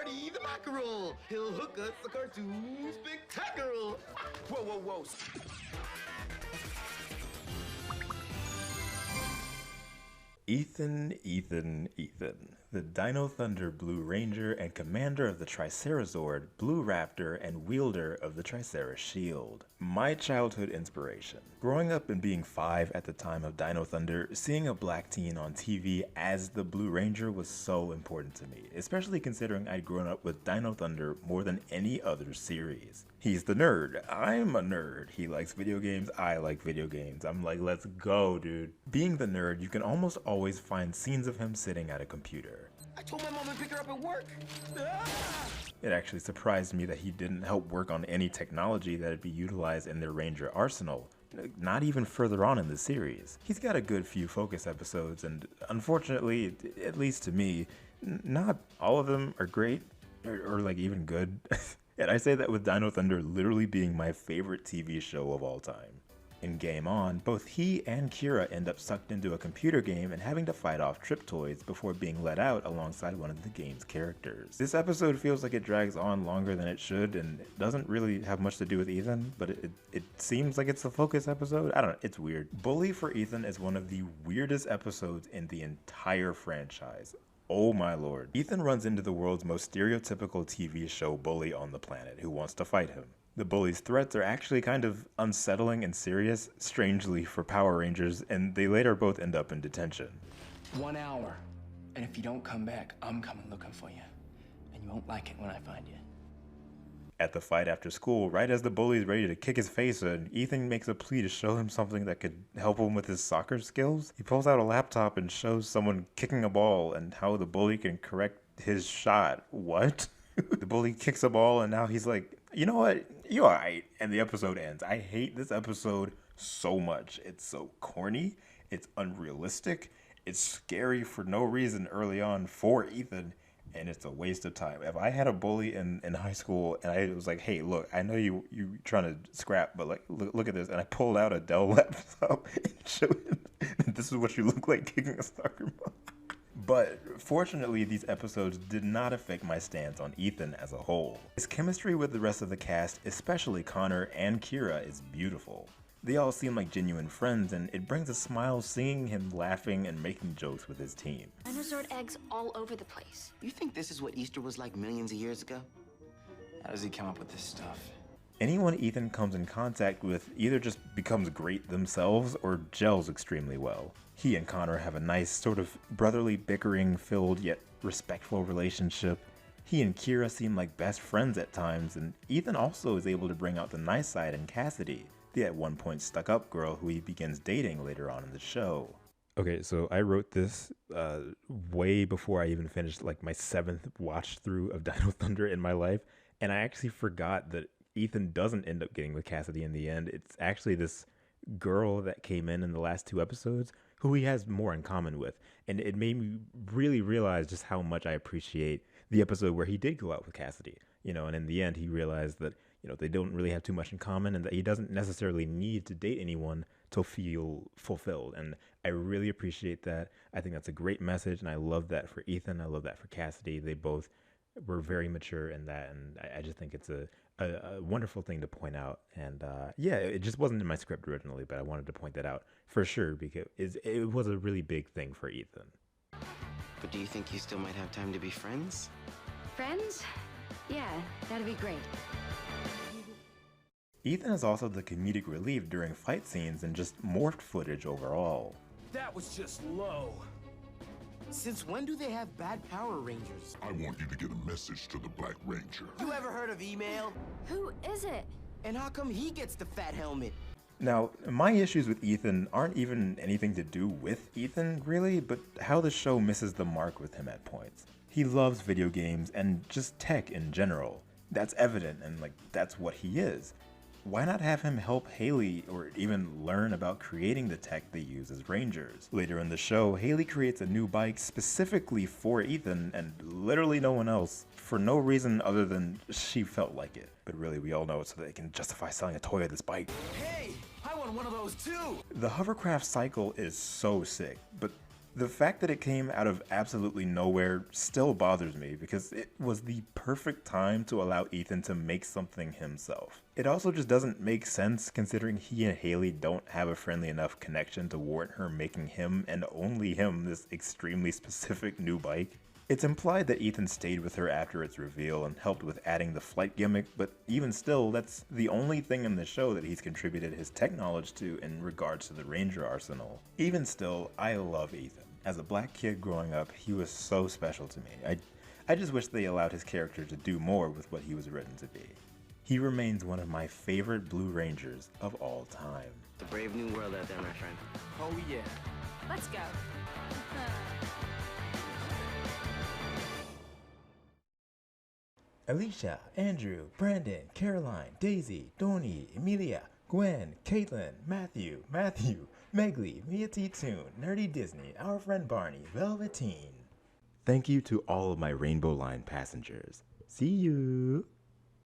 Marty the Mackerel. He'll hook us a cartoon spectacular. Whoa, whoa, whoa. Ethan, the Dino Thunder Blue Ranger and commander of the Tricerazord, Blue Raptor, and wielder of the Tricera Shield. My childhood inspiration. Growing up and being 5 at the time of Dino Thunder, seeing a black teen on TV as the Blue Ranger was so important to me, especially considering I'd grown up with Dino Thunder more than any other series. He's the nerd. I'm a nerd. He likes video games. I like video games. I'm like, let's go, dude. Being the nerd, you can almost always find scenes of him sitting at a computer. I told my mom to pick her up at work. It actually surprised me that he didn't help work on any technology that'd be utilized in their Ranger arsenal, not even further on in the series. He's got a good few focus episodes, and unfortunately, at least to me, not all of them are great or like even good. And I say that with Dino Thunder literally being my favorite TV show of all time. In Game On, both he and Kira end up sucked into a computer game and having to fight off Triptoids before being let out alongside one of the game's characters. This episode feels like it drags on longer than it should and it doesn't really have much to do with Ethan, but it seems like it's a focus episode. I don't know, it's weird. Bully for Ethan is one of the weirdest episodes in the entire franchise. Oh my lord. Ethan runs into the world's most stereotypical TV show bully on the planet who wants to fight him. The bully's threats are actually kind of unsettling and serious, strangely for Power Rangers, and they later both end up in detention. 1 hour, and if you don't come back, I'm coming looking for you, and you won't like it when I find you. At the fight after school, right as the bully's ready to kick his face in, Ethan makes a plea to show him something that could help him with his soccer skills. He pulls out a laptop and shows someone kicking a ball and how the bully can correct his shot. What? The bully kicks a ball and now he's like, you know what? You alright. And the episode ends. I hate this episode so much. It's so corny. It's unrealistic. It's scary for no reason early on for Ethan. And it's a waste of time. If I had a bully in high school and I was like, hey, look, I know you trying to scrap, but like, look at this. And I pulled out a Dell laptop and showed him, this is what you look like kicking a soccer ball. But fortunately, these episodes did not affect my stance on Ethan as a whole. His chemistry with the rest of the cast, especially Connor and Kira, is beautiful. They all seem like genuine friends, and it brings a smile seeing him laughing and making jokes with his team. Dinosaur eggs all over the place. You think this is what Easter was like millions of years ago? How does he come up with this stuff? Anyone Ethan comes in contact with either just becomes great themselves or gels extremely well. He and Connor have a nice sort of brotherly bickering filled yet respectful relationship. He and Kira seem like best friends at times, and Ethan also is able to bring out the nice side in Cassidy, the at one point stuck up girl who he begins dating later on in the show. Okay, so I wrote this way before I even finished like my 7th watch through of Dino Thunder in my life, and I actually forgot that Ethan doesn't end up getting with Cassidy in the end. It's actually this girl that came in the last 2 episodes who he has more in common with, and it made me really realize just how much I appreciate the episode where he did go out with Cassidy, you know, and in the end he realized that, you know, they don't really have too much in common and that he doesn't necessarily need to date anyone to feel fulfilled. And I really appreciate that. I think that's a great message, and I love that for Ethan. I love that for Cassidy. They both were very mature in that, and I just think it's a wonderful thing to point out. And yeah, it just wasn't in my script originally, but I wanted to point that out for sure because it was a really big thing for Ethan. But do you think you still might have time to be friends? Friends? Yeah, that'd be great. Ethan is also the comedic relief during fight scenes and just morphed footage overall. That was just low. Since when do they have bad Power Rangers? I want you to get a message to the Black Ranger. You ever heard of email? Who is it? And how come he gets the fat helmet? Now, my issues with Ethan aren't even anything to do with Ethan, really, but how the show misses the mark with him at points. He loves video games and just tech in general. That's evident, and like, that's what he is. Why not have him help Haley or even learn about creating the tech they use as Rangers? Later in the show, Haley creates a new bike specifically for Ethan and literally no one else for no reason other than she felt like it. But really, we all know it's so they can justify selling a toy of this bike. Hey, I want one of those too! The hovercraft cycle is so sick, but The fact that it came out of absolutely nowhere still bothers me because it was the perfect time to allow Ethan to make something himself. It also just doesn't make sense considering he and Haley don't have a friendly enough connection to warrant her making him and only him this extremely specific new bike. It's implied that Ethan stayed with her after its reveal and helped with adding the flight gimmick, but even still, that's the only thing in the show that he's contributed his tech knowledge to in regards to the Ranger arsenal. Even still, I love Ethan. As a black kid growing up, he was so special to me. I just wish they allowed his character to do more with what he was written to be. He remains one of my favorite Blue Rangers of all time. It's a brave new world out there, my friend. Oh yeah. Let's go. Alicia, Andrew, Brandon, Caroline, Daisy, Donnie, Emilia, Gwen, Caitlin, Matthew, Megley, Mia T. Toon, Nerdy Disney, our friend Barney, Velveteen. Thank you to all of my Rainbow Line passengers. See you!